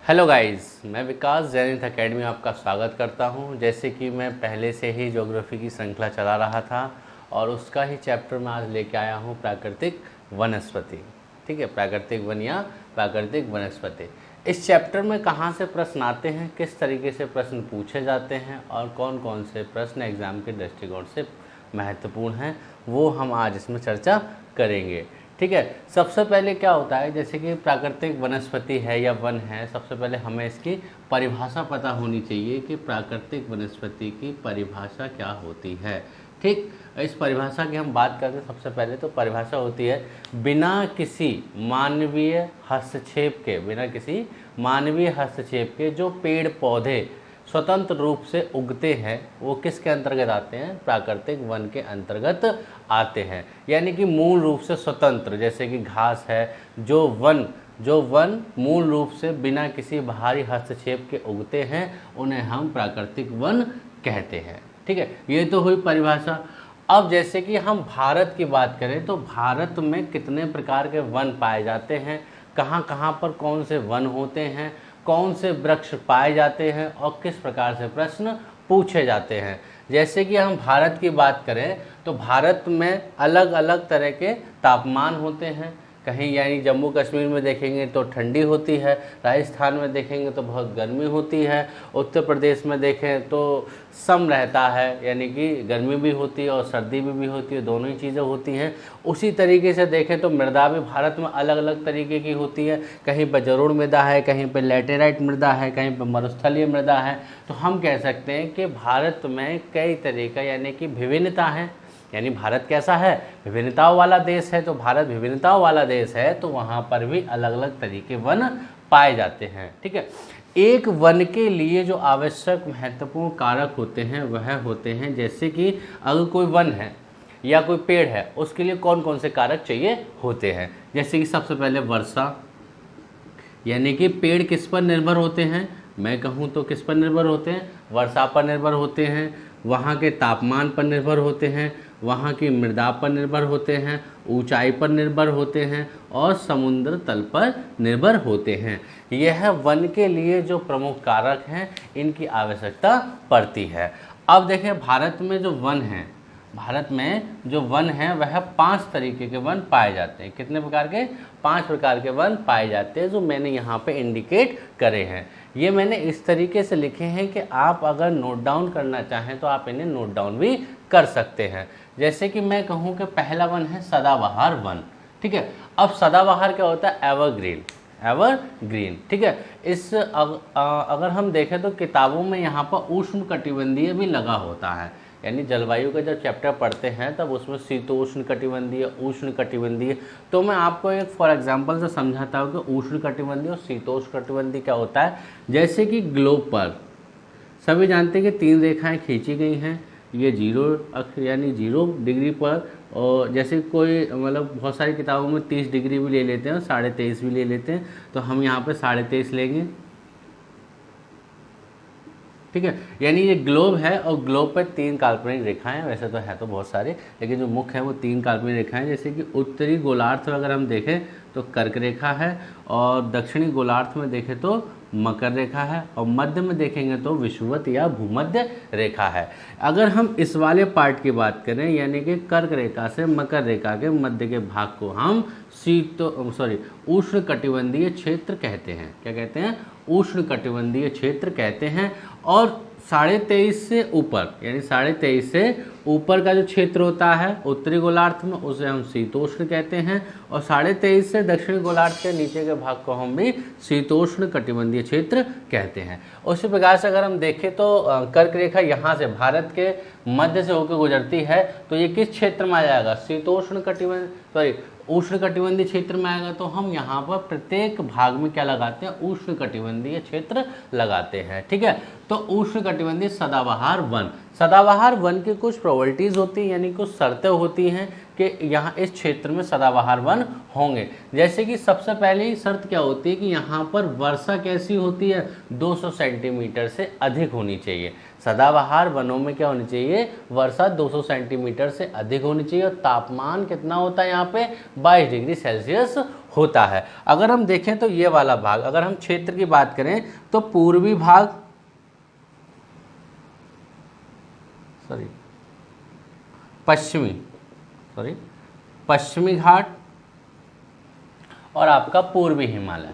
Hello guys, मैं विकास zenith academy में आपका स्वागत करता हूं। जैसे कि मैं पहले से ही ज्योग्राफी की श्रृंखला चला रहा था और उसका ही चैप्टर मैं आज लेके आया हूं, प्राकृतिक वनस्पति। ठीक है, प्राकृतिक वन या प्राकृतिक वनस्पति। इस चैप्टर में कहां से प्रश्न आते हैं, किस तरीके से प्रश्न पूछे जाते हैं और कौन कौन से प्रश्न एग्ज़ाम के दृष्टिकोण से महत्वपूर्ण हैं, वो हम आज इसमें चर्चा करेंगे। ठीक है, सबसे पहले क्या होता है, जैसे कि प्राकृतिक वनस्पति है या वन है, सबसे पहले हमें इसकी परिभाषा पता होनी चाहिए कि प्राकृतिक वनस्पति की परिभाषा क्या होती है। ठीक, इस परिभाषा की हम बात करते हैं। सबसे पहले तो परिभाषा होती है बिना किसी मानवीय हस्तक्षेप के जो पेड़ पौधे स्वतंत्र रूप से उगते हैं वो किसके अंतर्गत आते हैं, प्राकृतिक वन के अंतर्गत आते हैं। यानी कि मूल रूप से स्वतंत्र, जैसे कि घास है, जो वन मूल रूप से बिना किसी बाहरी हस्तक्षेप के उगते हैं, उन्हें हम प्राकृतिक वन कहते हैं। ठीक है, ये तो हुई परिभाषा। अब जैसे कि हम भारत की बात करें तो भारत में कितने प्रकार के वन पाए जाते हैं, कहाँ कहाँ पर कौन से वन होते हैं, कौन से वृक्ष पाए जाते हैं और किस प्रकार से प्रश्न पूछे जाते हैं। जैसे कि हम भारत की बात करें तो भारत में अलग अलग तरह के तापमान होते हैं। कहीं यानी जम्मू कश्मीर में देखेंगे तो ठंडी होती है, राजस्थान में देखेंगे तो बहुत गर्मी होती है, उत्तर प्रदेश में देखें तो सम रहता है, यानी कि गर्मी भी होती है और सर्दी भी होती है, दोनों ही चीज़ें होती हैं। उसी तरीके से देखें तो मृदा भी भारत में अलग अलग तरीके की होती है। कहीं पर जलोढ़ मृदा है, कहीं पर लैटेराइट मृदा है, कहीं पर मरुस्थलीय मृदा है। तो हम कह सकते हैं कि भारत में कई तरह का यानी कि विभिन्नता है। यानी भारत कैसा है, विभिन्नताओं वाला देश है। तो भारत विभिन्नताओं वाला देश है तो वहाँ पर भी अलग अलग तरीके वन पाए जाते हैं। ठीक है, एक वन के लिए जो आवश्यक महत्वपूर्ण कारक होते हैं वह होते हैं, जैसे कि अगर कोई वन है या कोई पेड़ है उसके लिए कौन कौन से कारक चाहिए होते हैं। जैसे कि सबसे पहले वर्षा, यानी कि पेड़ किस पर निर्भर होते हैं, मैं कहूँ तो किस पर निर्भर होते हैं, वर्षा पर निर्भर होते हैं, वहाँ के तापमान पर निर्भर होते हैं, वहाँ की मृदा पर निर्भर होते हैं, ऊंचाई पर निर्भर होते हैं और समुद्र तल पर निर्भर होते हैं। यह वन के लिए जो प्रमुख कारक हैं इनकी आवश्यकता पड़ती है। अब देखें भारत में जो वन है वह 5 तरीके के वन पाए जाते हैं। कितने प्रकार के, 5 प्रकार के वन पाए जाते हैं जो मैंने यहाँ पे इंडिकेट करे हैं। ये मैंने इस तरीके से लिखे हैं कि आप अगर नोट डाउन करना चाहें तो आप इन्हें नोट डाउन भी कर सकते हैं। जैसे कि मैं कहूँ कि पहला वन है सदाबहार वन। ठीक है, अब सदाबहार क्या होता है, एवरग्रीन। ठीक है, अगर हम देखें तो किताबों में यहाँ पर उष्णकटिबंधीय भी लगा होता है। यानी जलवायु का जब चैप्टर पढ़ते हैं तब उसमें शीतोष्ण कटिबंधीय, उष्ण कटिबंधीय, तो मैं आपको एक फॉर एग्जांपल से समझाता हूँ कि उष्ण कटिबंधीय और शीतोष्ण कटिबंधीय क्या होता है। जैसे कि ग्लोब पर सभी जानते हैं कि 3 रेखाएं खींची गई हैं, ये 0 अक्ष यानी 0 डिग्री पर, और जैसे कोई मतलब बहुत सारी किताबों में 30 डिग्री भी ले लेते हैं और 23.5 भी ले लेते हैं, तो हम यहाँ पे 23.5 लेंगे। ठीक है, यानी ये ग्लोब है और ग्लोब पर 3 काल्पनिक रेखाएं, वैसे तो है तो बहुत सारे, लेकिन जो मुख्य है वो 3 काल्पनिक रेखाएं। जैसे कि उत्तरी गोलार्ध में अगर हम देखें तो कर्क रेखा है, और दक्षिणी गोलार्ध में देखें तो मकर रेखा है, और मध्य में देखेंगे तो विषुवत या भूमध्य रेखा है। अगर हम इस वाले पार्ट की बात करें, यानी कि कर्क रेखा से मकर रेखा के मध्य के भाग को हम उष्ण कटिबंधीय क्षेत्र कहते हैं। क्या कहते हैं, उष्ण कटिबंधीय क्षेत्र कहते हैं। और 23.5 से ऊपर, यानी 23.5 से ऊपर का जो क्षेत्र होता है उत्तरी गोलार्ध में, उसे हम शीतोष्ण कहते हैं, और 23.5 से दक्षिणी गोलार्ध के नीचे के भाग को हम भी शीतोष्ण कटिबंधीय क्षेत्र कहते हैं। उसी प्रकार से अगर हम देखें तो कर्क रेखा यहाँ से भारत के मध्य से होकर गुजरती है, तो ये किस क्षेत्र में आ जाएगा, उष्ण कटिबंधीय क्षेत्र में आएगा। तो हम यहाँ पर प्रत्येक भाग में क्या लगाते हैं, उष्ण कटिबंधीय क्षेत्र लगाते हैं। ठीक है, तो उष्ण कटिबंधीय सदाबहार वन की कुछ प्रॉपर्टीज होती हैं, यानी कुछ शर्तें होती हैं कि यहाँ इस क्षेत्र में सदाबहार वन होंगे। जैसे कि सबसे पहली शर्त क्या होती है कि यहाँ पर वर्षा कैसी होती है, 200 सेंटीमीटर से अधिक होनी चाहिए। सदाबहार वनों में क्या होनी चाहिए, वर्षा 200 सेंटीमीटर से अधिक होनी चाहिए, और तापमान कितना होता है यहाँ पे 22 डिग्री सेल्सियस होता है। अगर हम देखें तो ये वाला भाग, अगर हम क्षेत्र की बात करें तो पूर्वी भाग, पश्चिमी घाट और आपका पूर्वी हिमालय,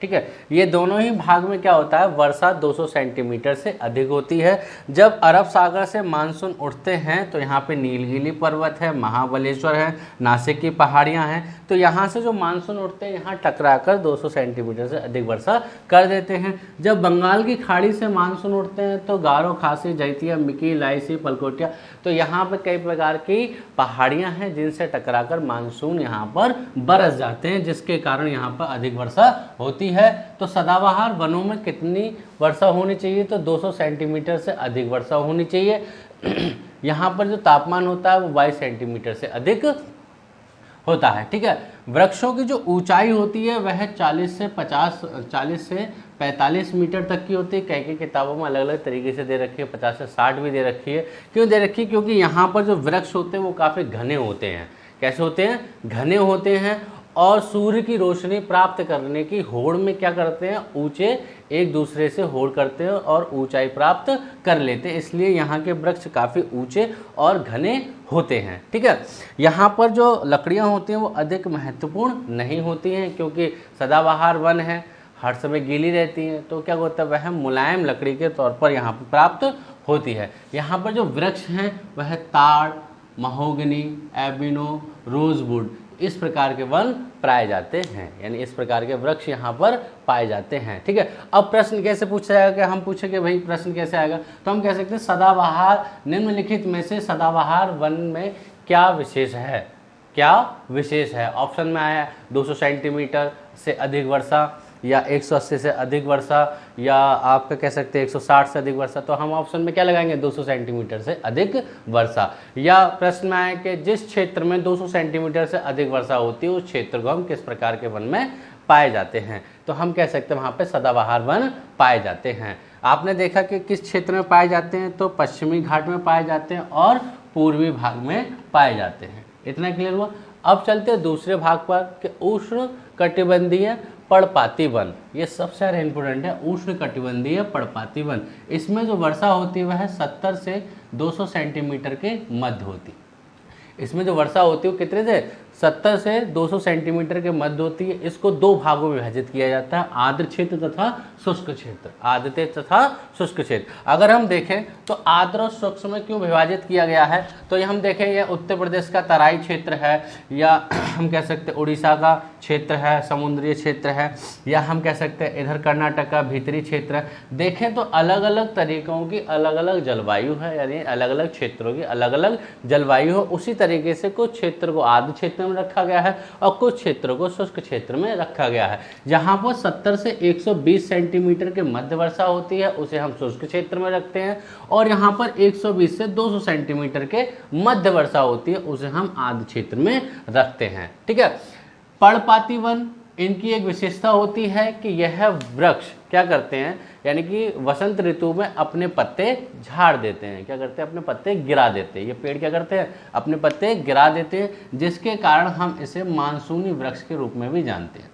ठीक है। ये दोनों ही भाग में क्या होता है, वर्षा 200 सेंटीमीटर से अधिक होती है। जब अरब सागर से मानसून उठते हैं तो यहाँ पे नीलगिरी पर्वत है, महाबलेश्वर है, नासिक की पहाड़ियाँ हैं, तो यहाँ से जो मानसून उठते हैं यहाँ टकराकर 200 सेंटीमीटर से अधिक वर्षा कर देते हैं। जब बंगाल की खाड़ी से मानसून उठते हैं तो गारो, खासी, जैतिया, मिकी, लाइसी, पलकोटिया, तो यहाँ पर कई प्रकार की पहाड़ियाँ हैं जिनसे टकराकर मानसून यहाँ पर बरस जाते हैं, जिसके कारण यहाँ पर अधिक वर्षा होती है। तो सदाबहार वनों में कितनी वर्षा होनी चाहिए, तो 200 सेंटीमीटर से अधिक वर्षा होनी चाहिए। यहाँ पर जो तापमान होता है वो 22 सेंटीमीटर से अधिक होता है, ठीक है। वृक्षों की जो ऊंचाई होती है वह 40 से 45 मीटर तक की होती है। कई कई किताबों में अलग अलग तरीके से दे रखी है, 50 से 60 भी दे रखी है। क्यों दे रखी है, क्योंकि यहाँ पर जो वृक्ष होते हैं वो काफ़ी घने होते हैं। कैसे होते हैं, घने होते हैं, और सूर्य की रोशनी प्राप्त करने की होड़ में क्या करते हैं, ऊंचे एक दूसरे से होड़ करते हैं और ऊंचाई प्राप्त कर लेते हैं, इसलिए यहाँ के वृक्ष काफ़ी ऊंचे और घने होते हैं, ठीक है। यहाँ पर जो लकड़ियाँ होती हैं वो अधिक महत्वपूर्ण नहीं होती हैं, क्योंकि सदाबहार वन है, हर समय गीली रहती हैं, तो क्या होता है वह मुलायम लकड़ी के तौर पर यहाँ पर प्राप्त होती है। यहाँ पर जो वृक्ष हैं वह ताड़, महोगनी, एबिनो, रोजवुड, इस प्रकार के वन पाए जाते हैं, यानी इस प्रकार के वृक्ष यहाँ पर पाए जाते हैं, ठीक है। अब प्रश्न कैसे पूछा जाएगा, कि हम पूछेंगे भाई प्रश्न कैसे आएगा, तो हम कह सकते हैं सदाबहार, निम्नलिखित में से सदाबहार वन में क्या विशेष है, क्या विशेष है। ऑप्शन में आया 200 सेंटीमीटर से अधिक वर्षा, या 180 से अधिक वर्षा, या आपका कह सकते हैं 160 से अधिक वर्षा, तो हम ऑप्शन में क्या लगाएंगे, 200 सेंटीमीटर से अधिक वर्षा। या प्रश्न में आए कि जिस क्षेत्र में 200 सेंटीमीटर से अधिक वर्षा होती है उस क्षेत्र को हम किस प्रकार के वन में पाए जाते हैं, तो हम कह सकते हैं वहाँ पे सदाबहार वन पाए जाते हैं। आपने देखा कि किस क्षेत्र में पाए जाते हैं, तो पश्चिमी घाट में पाए जाते हैं और पूर्वी भाग में पाए जाते हैं। इतना क्लियर हुआ। अब चलते हैं दूसरे भाग पर कि उष्ण कटिबंधीय पर्णपाती वन, ये सबसे ज़्यादा इंपॉर्टेंट है। उष्ण कटिबंधीय पर्णपाती वन, इसमें जो वर्षा होती है वह 70 से 200 सेंटीमीटर के मध्य होती है। इसमें जो वर्षा होती है वो कितने से 70 से 200 सेंटीमीटर के मध्य होती है। इसको दो भागों में विभाजित किया जाता है, आर्द्र क्षेत्र तथा शुष्क क्षेत्र, आर्द्र तथा शुष्क क्षेत्र। अगर हम देखें तो आर्द्र और शुष्क में क्यों विभाजित किया गया है, तो ये हम देखें यह उत्तर प्रदेश का तराई क्षेत्र है, या हम कह सकते हैं उड़ीसा का क्षेत्र है, समुद्री क्षेत्र है, या हम कह सकते हैं इधर कर्नाटक का भीतरी क्षेत्र है। देखें तो अलग अलग तरीकों की अलग अलग जलवायु है, यानी अलग अलग क्षेत्रों की अलग अलग जलवायु है। उसी तरीके से कुछ क्षेत्र को आर्द्र क्षेत्र में रखा गया है और कुछ क्षेत्रों को शुष्क क्षेत्र में रखा गया है। जहां पर 70 से 120 सेंटीमीटर के मध्य वर्षा होती है उसे हम शुष्क क्षेत्र में रखते हैं, और यहाँ पर 120 से 200 सेंटीमीटर के मध्य वर्षा होती है उसे हम आर्द्र क्षेत्र में रखते हैं, ठीक है। पर्णपाती वन, इनकी एक विशेषता होती है कि यह वृक्ष क्या करते हैं, यानी कि वसंत ऋतु में अपने पत्ते झाड़ देते हैं। क्या करते हैं, अपने पत्ते गिरा देते हैं। ये पेड़ क्या करते हैं, अपने पत्ते गिरा देते हैं, जिसके कारण हम इसे मानसूनी वृक्ष के रूप में भी जानते हैं।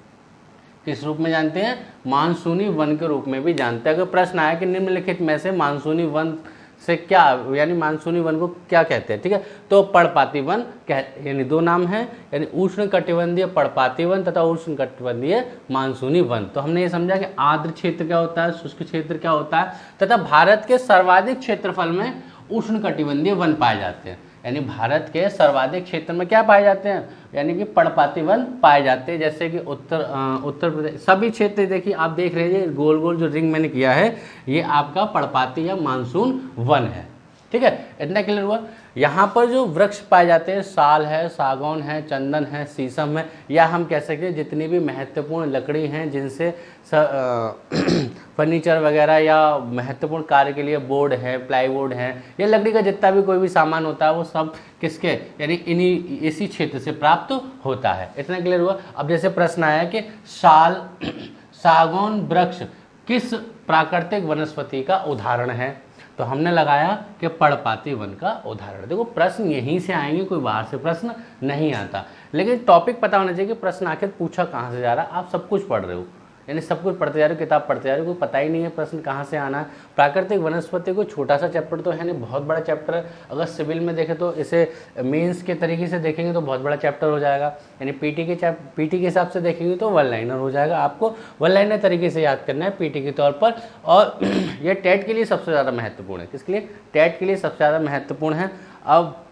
किस रूप में जानते हैं, मानसूनी वन के रूप में भी जानते हैं। अगर प्रश्न आया कि निम्नलिखित में से मानसूनी वन से क्या, यानी मानसूनी वन को क्या कहते हैं, ठीक है, तो पर्णपाती वन यानी दो नाम है, यानी उष्ण कटिबंधीय पर्णपाती वन तथा उष्ण कटिबंधीय मानसूनी वन। तो हमने ये समझा कि आर्द्र क्षेत्र क्या होता है, शुष्क क्षेत्र क्या होता है, तथा भारत के सर्वाधिक क्षेत्रफल में उष्ण कटिबंधीय वन पाए जाते हैं। यानी भारत के सर्वाधिक क्षेत्र में क्या पाए जाते हैं, यानी कि पर्णपाती वन पाए जाते हैं। जैसे कि उत्तर प्रदेश सभी क्षेत्र, देखिए आप देख रहे हैं गोल गोल जो रिंग मैंने किया है ये आपका पर्णपाती या मानसून वन है, ठीक है। इतना क्लियर हुआ। यहाँ पर जो वृक्ष पाए जाते हैं साल है, सागौन है, चंदन है, शीशम है, या हम कह सकते हैं जितनी भी महत्वपूर्ण लकड़ी हैं जिनसे फर्नीचर वगैरह या महत्वपूर्ण कार्य के लिए बोर्ड है, प्लाईवुड है, या लकड़ी का जितना भी कोई भी सामान होता है वो सब किसके, यानी इन्हीं इसी क्षेत्र से प्राप्त होता है। इतना क्लियर हुआ। अब जैसे प्रश्न आया कि सागौन वृक्ष किस प्राकृतिक वनस्पति का उदाहरण है, तो हमने लगाया कि पर्णपाती वन का उदाहरण। देखो प्रश्न यहीं से आएंगे, कोई बाहर से प्रश्न नहीं आता, लेकिन टॉपिक पता होना चाहिए कि प्रश्न आखिर पूछा कहाँ से जा रहा है। आप सब कुछ पढ़ रहे हो, यानी सब कुछ पढ़ते जा रहे हो, किताब पढ़ते जा रहे हो, कोई पता ही नहीं है प्रश्न कहाँ से आना है। प्राकृतिक वनस्पति कोई छोटा सा चैप्टर तो है नहीं, बहुत बड़ा चैप्टर है। अगर सिविल में देखें तो इसे मेंस के तरीके से देखेंगे तो बहुत बड़ा चैप्टर हो जाएगा, यानी पीटी के हिसाब से देखेंगे तो वन लाइनर हो जाएगा। आपको वन लाइनर तरीके से याद करना है पीटी के तौर पर। और यह टेट के लिए सबसे ज़्यादा महत्वपूर्ण है। किसके लिए? टेट के लिए सबसे ज़्यादा महत्वपूर्ण है। अब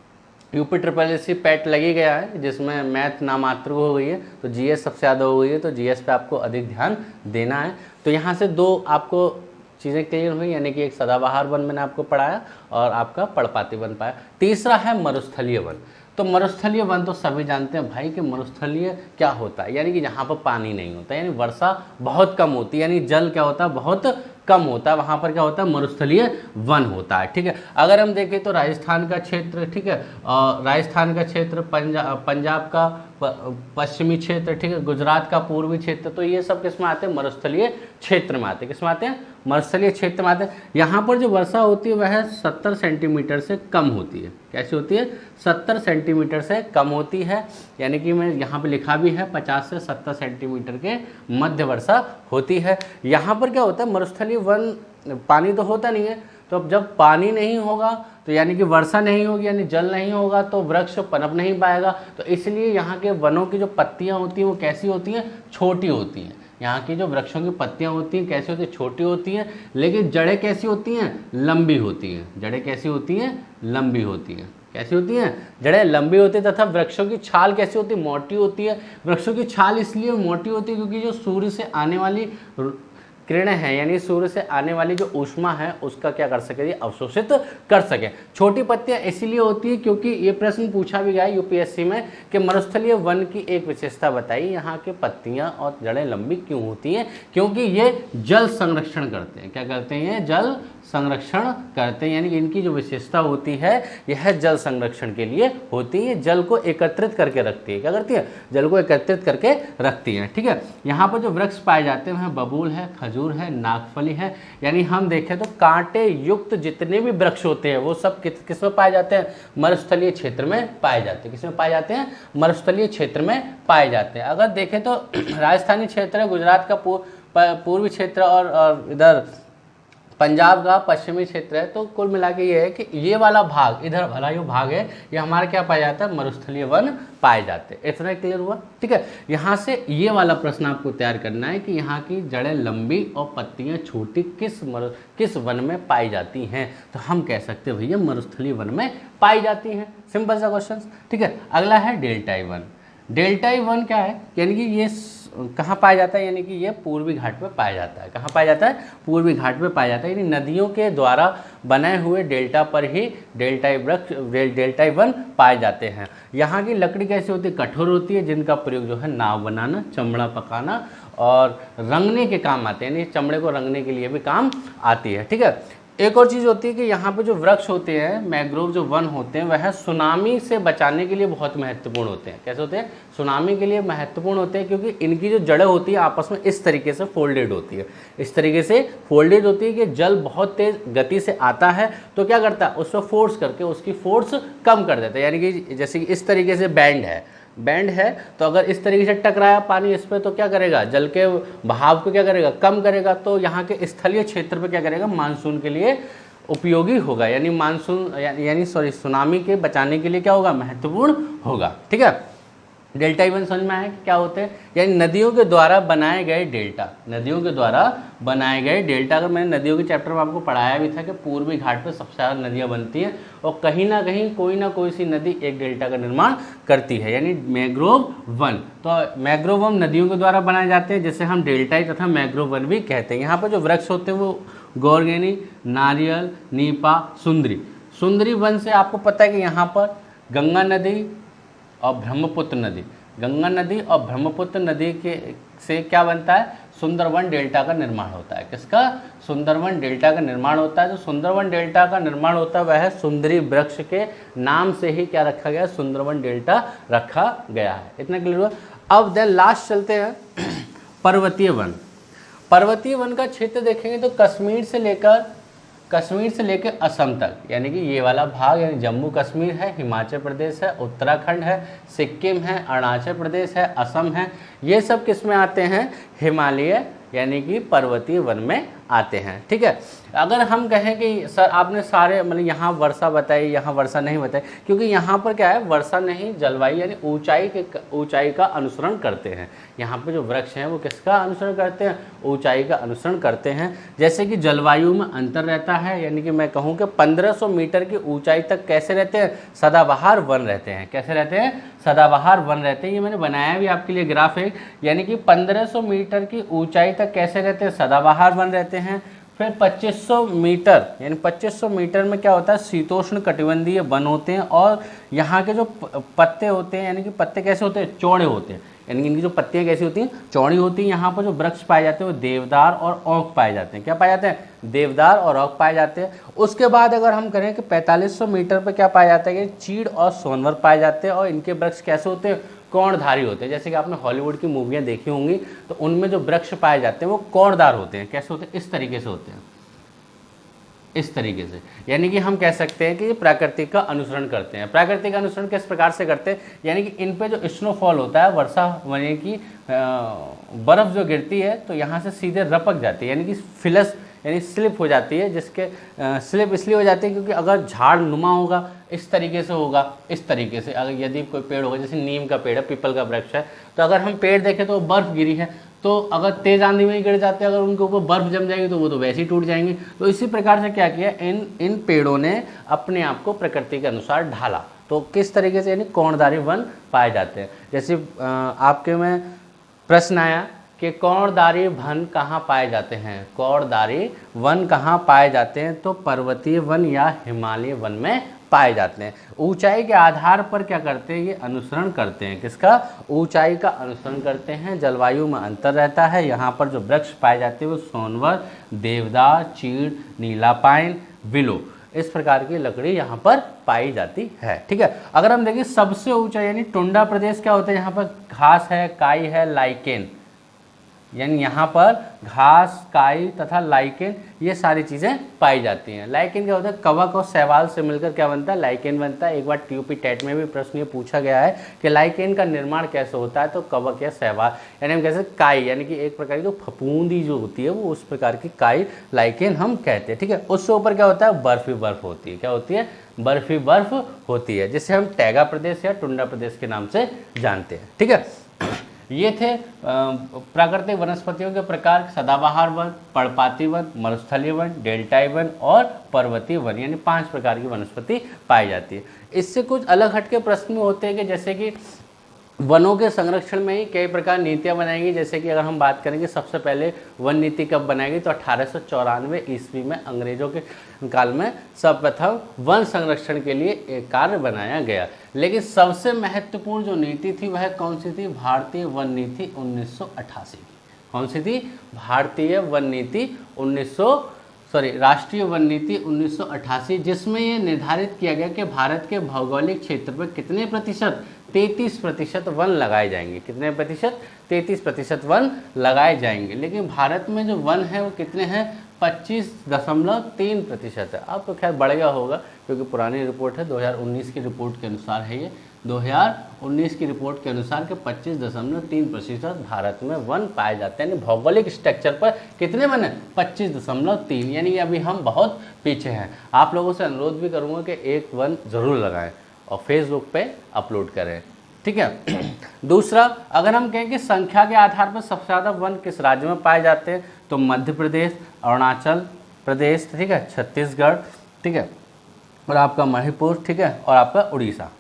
यूपी SSS पैट लगी गया है, जिसमें मैथ नामात्र हो गई है, तो जीएस सबसे ज़्यादा हो गई है, तो जीएस पे आपको अधिक ध्यान देना है। तो यहाँ से दो आपको चीज़ें क्लियर हुई, यानी कि एक सदाबहार वन मैंने आपको पढ़ाया और आपका पर्णपाती वन पाया। तीसरा है मरुस्थलीय वन। तो मरुस्थलीय वन तो सभी जानते हैं भाई कि मरुस्थलीय क्या होता है, यानी कि यहाँ पर पानी नहीं होता, यानी वर्षा बहुत कम होती है, यानी जल क्या होता है बहुत कम होता है, वहाँ पर क्या होता है मरुस्थलीय वन होता है। ठीक है, अगर हम देखें तो राजस्थान का क्षेत्र, ठीक है, और राजस्थान का क्षेत्र, पंजाब का पश्चिमी क्षेत्र, ठीक है, गुजरात का पूर्वी क्षेत्र, तो ये सब किस में आते हैं? मरुस्थलीय क्षेत्र में आते हैं। किस में आते हैं? मरुस्थलीय क्षेत्र में आते हैं। यहाँ पर जो वर्षा होती है वह 70 सेंटीमीटर से कम होती है। कैसी होती है? 70 सेंटीमीटर से कम होती है, यानी कि मैं यहाँ पे लिखा भी है 50 से 70 सेंटीमीटर के मध्य वर्षा होती है। यहाँ पर क्या होता है? मरुस्थलीय वन पानी तो होता नहीं है, तो अब जब पानी नहीं होगा तो यानी कि वर्षा नहीं होगी, यानी जल नहीं होगा, तो वृक्ष पनप नहीं पाएगा। तो इसलिए यहाँ के वनों की जो पत्तियाँ होती हैं वो कैसी होती हैं? छोटी होती हैं। यहाँ की जो वृक्षों की पत्तियाँ होती हैं कैसी होती हैं? छोटी होती हैं, लेकिन जड़ें कैसी होती हैं? लंबी होती हैं। जड़ें कैसी होती हैं? लंबी होती हैं। कैसी होती हैं? जड़ें लंबी होती है, तथा वृक्षों की छाल कैसी होती है? मोटी होती है। वृक्षों की छाल इसलिए मोटी होती है क्योंकि जो सूर्य से आने वाली किरणें हैं, यानी सूर्य से आने वाली जो ऊष्मा है उसका क्या कर सके? अवशोषित कर सके। छोटी पत्तियां इसीलिए होती है क्योंकि ये प्रश्न पूछा भी गया यूपीएससी में कि मरुस्थलीय वन की एक विशेषता बताइए, यहाँ के पत्तियां और जड़ें लंबी क्यों होती हैं? क्योंकि ये जल संरक्षण करते हैं। क्या करते हैं? ये जल संरक्षण करते हैं, यानी कि इनकी जो विशेषता होती है यह जल संरक्षण के लिए होती है, जल को एकत्रित करके रखती है। क्या करती है? जल को एकत्रित करके रखती है। ठीक है, यहाँ पर जो वृक्ष पाए जाते हैं वह बबूल है, खजूर है, नागफली है, यानी हम देखें तो कांटे युक्त जितने भी वृक्ष होते हैं वो सब किस में पाए जाते हैं? मरुस्थलीय क्षेत्र में पाए जाते हैं। किसमें पाए जाते हैं? मरुस्थलीय क्षेत्र में पाए जाते हैं। अगर देखें तो राजस्थानी क्षेत्र है, गुजरात का पूर्वी क्षेत्र और इधर पंजाब का पश्चिमी क्षेत्र है, तो कुल मिला के ये है कि ये वाला भाग, इधर वाला जो भाग है ये हमारा क्या पाया जाता है? मरुस्थलीय वन पाए जाते हैं। इतना क्लियर हुआ? ठीक है, यहाँ से ये वाला प्रश्न आपको तैयार करना है कि यहाँ की जड़ें लंबी और पत्तियाँ छोटी किस वन में पाई जाती हैं? तो हम कह सकते हैं भैया मरुस्थलीय वन में पाई जाती हैं। सिंपल सा क्वेश्चन। ठीक है, अगला है डेल्टाई वन। डेल्टाई वन क्या है? यानी कि ये कहाँ पाया जाता है? यानी कि ये पूर्वी घाट में पाया जाता है। कहाँ पाया जाता है? पूर्वी घाट में पाया जाता है, यानी नदियों के द्वारा बनाए हुए डेल्टा पर ही डेल्टाई वन पाए जाते हैं। यहाँ की लकड़ी कैसी होती है? कठोर होती है, जिनका प्रयोग जो है नाव बनाना, चमड़ा पकाना और रंगने के काम आते हैं, यानी चमड़े को रंगने के लिए भी काम आती है। ठीक है, एक और चीज़ होती है कि यहाँ पे जो वृक्ष होते हैं, मैंग्रोव जो वन होते हैं, वह सुनामी से बचाने के लिए बहुत महत्वपूर्ण होते हैं। कैसे होते हैं? सुनामी के लिए महत्वपूर्ण होते हैं क्योंकि इनकी जो जड़ें होती है आपस में इस तरीके से फोल्डेड होती है, इस तरीके से फोल्डेड होती है कि जल बहुत तेज गति से आता है तो क्या करता है? उसको फोर्स करके उसकी फोर्स कम कर देता है, यानी कि जैसे कि इस तरीके से बैंड है तो अगर इस तरीके से टकराया पानी इस पर तो क्या करेगा? जल के बहाव को क्या करेगा? कम करेगा। तो यहाँ के स्थलीय क्षेत्र पे क्या करेगा? मानसून के लिए उपयोगी होगा, यानी मानसून यानी सुनामी के बचाने के लिए क्या होगा? महत्वपूर्ण होगा। ठीक है, डेल्टाई वन समझ में आया कि क्या होते हैं? यानी नदियों के द्वारा बनाए गए डेल्टा, नदियों के द्वारा बनाए गए डेल्टा। अगर मैंने नदियों के चैप्टर में आपको पढ़ाया भी था कि पूर्वी घाट पर सबसे ज़्यादा नदियाँ बनती हैं और कहीं ना कोई सी नदी एक डेल्टा का निर्माण करती है, यानी मैंग्रोव वन। तो मैंग्रोव वन नदियों के द्वारा बनाए जाते हैं, जिसे हम डेल्टाई तथा मैंग्रोव वन भी कहते हैं। यहाँ पर जो वृक्ष होते हैं वो गौरगेनी, नारियल, नीपा, सुंदरी वन से आपको पता है कि यहाँ पर गंगा नदी और ब्रह्मपुत्र नदी, गंगा नदी और ब्रह्मपुत्र नदी के से क्या बनता है? सुंदरवन डेल्टा का निर्माण होता है। किसका? सुंदरवन डेल्टा का निर्माण होता है। जो सुंदरवन डेल्टा का निर्माण होता है वह सुंदरी वृक्ष के नाम से ही क्या रखा गया? सुंदरवन डेल्टा रखा गया है। इतना क्लियर हुआ? अब देन लास्ट चलते हैं पर्वतीय वन। पर्वतीय वन का क्षेत्र देखेंगे तो कश्मीर से लेकर कश्मीर से लेकर असम तक, यानी कि ये वाला भाग, यानी जम्मू कश्मीर है, हिमाचल प्रदेश है, उत्तराखंड है, सिक्किम है, अरुणाचल प्रदेश है, असम है, ये सब किस में आते हैं? हिमालय यानी कि पर्वतीय वन में आते हैं। ठीक है, अगर हम कहें कि सर आपने सारे मतलब यहाँ वर्षा बताई, यहाँ वर्षा नहीं बताई, क्योंकि यहाँ पर क्या है, वर्षा नहीं, जलवायु यानी ऊंचाई का अनुसरण करते हैं। यहाँ पे जो वृक्ष हैं वो किसका अनुसरण करते हैं? ऊंचाई का अनुसरण करते हैं। जैसे कि जलवायु में अंतर रहता है, यानी कि मैं कहूँ कि 1500 मीटर की ऊंचाई तक कैसे रहते हैं? सदाबहार वन रहते हैं। कैसे रहते हैं? सदाबहार वन रहते हैं। ये मैंने बनाया भी आपके लिए ग्राफ है, यानी कि 1500 मीटर की ऊंचाई तक कैसे रहते हैं? सदाबहार वन रहते हैं। फिर 2500 मीटर, यानी 2500 मीटर में क्या होता है? शीतोष्ण कटिबंधीय वन होते हैं, और यहाँ के जो पत्ते होते हैं, यानी कि पत्ते कैसे होते हैं? चौड़े होते हैं, यानी कि इनकी जो पत्तियाँ कैसी होती हैं? चौड़ी होती हैं। यहाँ पर जो वृक्ष पाए जाते हैं वो देवदार और औक पाए जाते हैं। क्या पाए जाते हैं? देवदार और औक पाए जाते हैं। उसके बाद अगर हम करें कि 4500 मीटर पर क्या पाया जाता है? कि चीड़ और सोनवर पाए जाते हैं, और इनके वृक्ष कैसे होते हैं? कोणधारी होते हैं। जैसे कि आपने हॉलीवुड की मूवियाँ देखी होंगी, तो उनमें जो वृक्ष पाए जाते हैं वो कोणदार होते हैं। कैसे होते हैं? इस तरीके से होते हैं, इस तरीके से। यानी कि हम कह सकते हैं कि ये प्राकृतिक का अनुसरण करते हैं। प्राकृतिक का अनुसरण किस प्रकार से करते हैं? यानी कि इन पे जो स्नोफॉल होता है, वर्षा यानी कि बर्फ़ जो गिरती है तो यहाँ से सीधे रपक जाती है, यानी कि फिलस यानी स्लिप हो जाती है। जिसके स्लिप इसलिए हो जाती है क्योंकि अगर झाड़ नुमा होगा, इस तरीके से होगा, इस तरीके से। अगर यदि कोई पेड़ होगा, जैसे नीम का पेड़ है, पीपल का वृक्ष है, तो अगर हम पेड़ देखें तो बर्फ़ गिरी है, तो अगर तेज आंधी में ही गिर जाते हैं, अगर उनके ऊपर बर्फ़ जम जाएगी तो वो तो वैसे ही टूट जाएंगे। तो इसी प्रकार से क्या किया, इन पेड़ों ने अपने आप को प्रकृति के अनुसार ढाला। तो किस तरीके से? यानी कोणधारी वन पाए जाते हैं। जैसे आपके में प्रश्न आया कि कोणधारी वन कहाँ पाए जाते हैं? कोणधारी वन कहाँ पाए जाते हैं? तो पर्वतीय वन या हिमालय वन में पाए जाते हैं। ऊंचाई के आधार पर क्या करते हैं? ये अनुसरण करते हैं। किसका? ऊंचाई का अनुसरण करते हैं। जलवायु में अंतर रहता है। यहाँ पर जो वृक्ष पाए जाते हैं वो सोनवर, देवदार, चीड़, नीला पाइन, विलो, इस प्रकार की लकड़ी यहाँ पर पाई जाती है। ठीक है, अगर हम देखें सबसे ऊंचा यानी टुंडा प्रदेश क्या होता है? यहाँ पर घास है, काई है, लाइकेन, यानी यहाँ पर घास, काई तथा लाइकेन ये सारी चीज़ें पाई जाती हैं। लाइकेन क्या होता है? कवक और शैवाल से मिलकर क्या बनता है? लाइकेन बनता है। एक बार टीयूपी टेट में भी प्रश्न ये पूछा गया है कि लाइकेन का निर्माण कैसे होता है? तो कवक या शैवाल, यानी हम कैसे काई, यानी कि एक प्रकार की जो फफूंदी जो होती है वो उस प्रकार की काई लाइकेन हम कहते हैं। ठीक है, उससे ऊपर क्या होता है? बर्फ ही बर्फ होती है। क्या होती है? बर्फ ही बर्फ होती है, जिसे हम टैगा प्रदेश या टुंडा प्रदेश के नाम से जानते हैं। ठीक है, ये थे प्राकृतिक वनस्पतियों के प्रकार: सदाबहार वन, पर्णपाती वन, मरुस्थलीय वन, डेल्टाई वन और पर्वतीय वन, यानी 5 प्रकार की वनस्पति पाई जाती है। इससे कुछ अलग हटके प्रश्न होते हैं कि जैसे कि वनों के संरक्षण में ही कई प्रकार नीतियाँ बनाएंगी। जैसे कि अगर हम बात करेंगे सबसे पहले वन नीति कब बनाई गई, तो 1894 ईस्वी में अंग्रेजों के काल में सर्वप्रथम वन संरक्षण के लिए एक कार्य बनाया गया। लेकिन सबसे महत्वपूर्ण जो नीति थी वह कौन सी थी? भारतीय वन नीति 1988 की। कौन सी थी? भारतीय वन नीति राष्ट्रीय वन नीति 1988, जिसमें ये निर्धारित किया गया कि भारत के भौगोलिक क्षेत्र पर कितने प्रतिशत? 33% वन लगाए जाएंगे। कितने प्रतिशत? 33% वन लगाए जाएंगे। लेकिन भारत में जो वन है वो कितने हैं? 25.3% है। अब तो खैर बढ़ गया होगा क्योंकि पुरानी रिपोर्ट है, 2019 की रिपोर्ट के अनुसार है ये। 2019 की रिपोर्ट के अनुसार के 25.3% भारत में वन पाए जाते हैं। यानी भौगोलिक स्ट्रक्चर पर कितने वन है? 25.3, यानी कि अभी हम बहुत पीछे हैं। आप लोगों से अनुरोध भी करूँगा कि एक वन ज़रूर लगाएं और फेसबुक पे अपलोड करें। ठीक है। दूसरा, अगर हम कहें कि संख्या के आधार पर सबसे ज़्यादा वन किस राज्य में पाए जाते हैं, तो मध्य प्रदेश, अरुणाचल प्रदेश, ठीक है, छत्तीसगढ़, ठीक है, और आपका मणिपुर, ठीक है, और आपका उड़ीसा।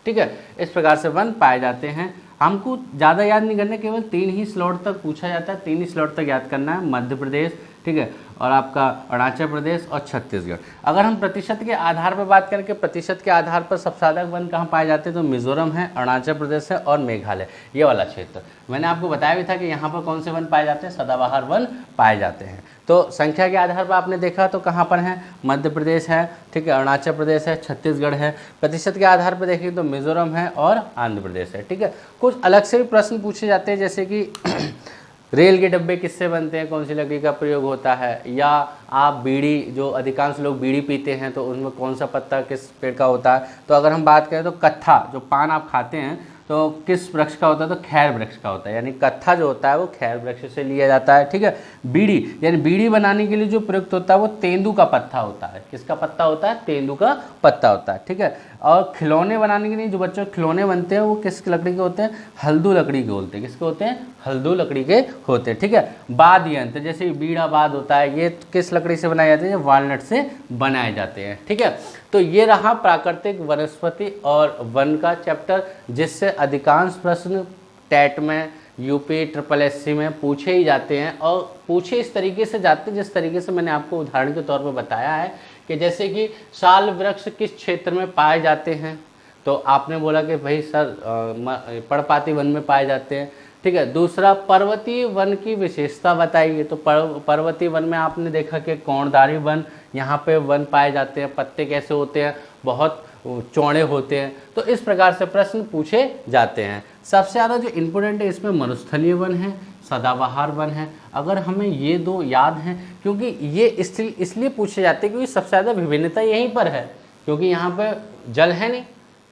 ठीक है, इस प्रकार से वन पाए जाते हैं। हमको ज़्यादा याद नहीं करना, केवल 3 ही स्लॉट तक पूछा जाता है, 3 ही स्लॉट तक याद करना है: मध्य प्रदेश, ठीक है, और आपका अरुणाचल प्रदेश और छत्तीसगढ़। अगर हम प्रतिशत के आधार पर बात करें कि प्रतिशत के आधार पर सबसे ज़्यादा वन कहाँ पाए जाते हैं, तो मिजोरम है, अरुणाचल प्रदेश है और मेघालय, ये वाला क्षेत्र। मैंने आपको बताया भी था कि यहाँ पर कौन से वन पाए जाते हैं? सदाबहार वन पाए जाते हैं। तो संख्या के आधार पर आपने देखा तो कहाँ पर है? मध्य प्रदेश है, ठीक है, अरुणाचल प्रदेश है, छत्तीसगढ़ है। प्रतिशत के आधार पर देखिए तो मिजोरम है और आंध्र प्रदेश है। ठीक है, कुछ अलग से भी प्रश्न पूछे जाते हैं, जैसे कि रेल के डब्बे किससे बनते हैं, कौन सी लकड़ी का प्रयोग होता है, या आप बीड़ी, जो अधिकांश लोग बीड़ी पीते हैं तो उनमें कौन सा पत्ता किस पेड़ का होता है। तो अगर हम बात करें तो कत्था, जो पान आप खाते हैं तो किस वृक्ष का होता है, तो खैर वृक्ष का होता है, यानी कत्था जो होता है वो खैर वृक्ष से लिया जाता है। ठीक है, बीड़ी यानी बीड़ी बनाने के लिए जो प्रयुक्त होता है वो तेंदू का पत्ता होता है। किसका पत्ता होता है, तेंदू का पत्ता होता है। ठीक है, और खिलौने बनाने के लिए जो बच्चों खिलौने बनते हैं वो किस लकड़ी के होते हैं, हल्दू लकड़ी के होते हैं। किसके होते हैं, हल्दू लकड़ी के होते हैं। ठीक है, वाद्य यंत्र जैसे बीड़ा वाद होता है, ये किस लकड़ी से बनाए जाते हैं, वालनट से बनाए जाते हैं। ठीक है, तो ये रहा प्राकृतिक वनस्पति और वन का चैप्टर, जिससे अधिकांश प्रश्न टेट में, यूपी SSSC में पूछे ही जाते हैं, और पूछे इस तरीके से जाते हैं जिस तरीके से मैंने आपको उदाहरण के तौर पर बताया है कि जैसे कि साल वृक्ष किस क्षेत्र में पाए जाते हैं, तो आपने बोला कि भाई सर पर्णपाती वन में पाए जाते हैं। ठीक है, दूसरा पर्वतीय वन की विशेषता बताइए, तो पर्वतीय वन में आपने देखा कि कोणधारी वन, यहाँ पे वन पाए जाते हैं, पत्ते कैसे होते हैं, बहुत चौड़े होते हैं। तो इस प्रकार से प्रश्न पूछे जाते हैं। सबसे ज़्यादा जो इम्पोर्टेंट है इसमें मरुस्थलीय वन है, सदाबहार वन है। अगर हमें ये दो याद हैं, क्योंकि ये इसलिए पूछे जाते हैं क्योंकि सबसे ज़्यादा विभिन्नता यहीं पर है, क्योंकि यहाँ पे जल है नहीं,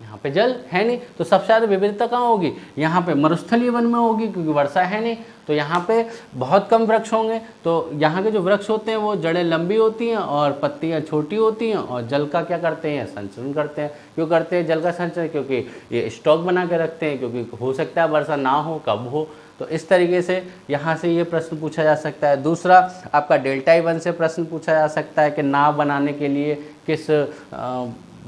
यहाँ पे जल है नहीं, तो सबसे ज़्यादा विविधता कहाँ होगी, यहाँ पे मरुस्थलीय वन में होगी, क्योंकि वर्षा है नहीं, तो यहाँ पे बहुत कम वृक्ष होंगे। तो यहाँ के जो वृक्ष होते हैं वो जड़ें लंबी होती हैं और पत्तियाँ छोटी होती हैं, और जल का क्या करते हैं, संचरण करते हैं। क्यों करते हैं जल का संचरण, क्योंकि ये स्टॉक बना के रखते हैं, क्योंकि हो सकता है वर्षा ना हो, कब हो। तो इस तरीके से यहाँ से ये प्रश्न पूछा जा सकता है। दूसरा आपका डेल्टाई वन से प्रश्न पूछा जा सकता है कि नाव बनाने के लिए किस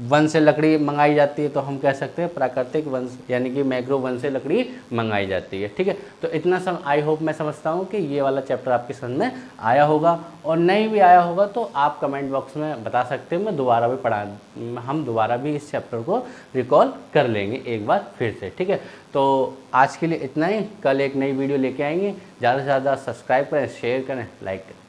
वन से लकड़ी मंगाई जाती है, तो हम कह सकते हैं प्राकृतिक वन यानी कि मैंग्रोव वन से लकड़ी मंगाई जाती है। ठीक है, तो इतना आई होप मैं समझता हूँ कि ये वाला चैप्टर आपकी समझ में आया होगा, और नहीं भी आया होगा तो आप कमेंट बॉक्स में बता सकते हैं, मैं दोबारा भी हम दोबारा भी इस चैप्टर को रिकॉल कर लेंगे एक बार फिर से। ठीक है, तो आज के लिए इतना ही, कल एक नई वीडियो लेके आएंगे। ज़्यादा से ज़्यादा सब्सक्राइब करें, शेयर करें, लाइक करें।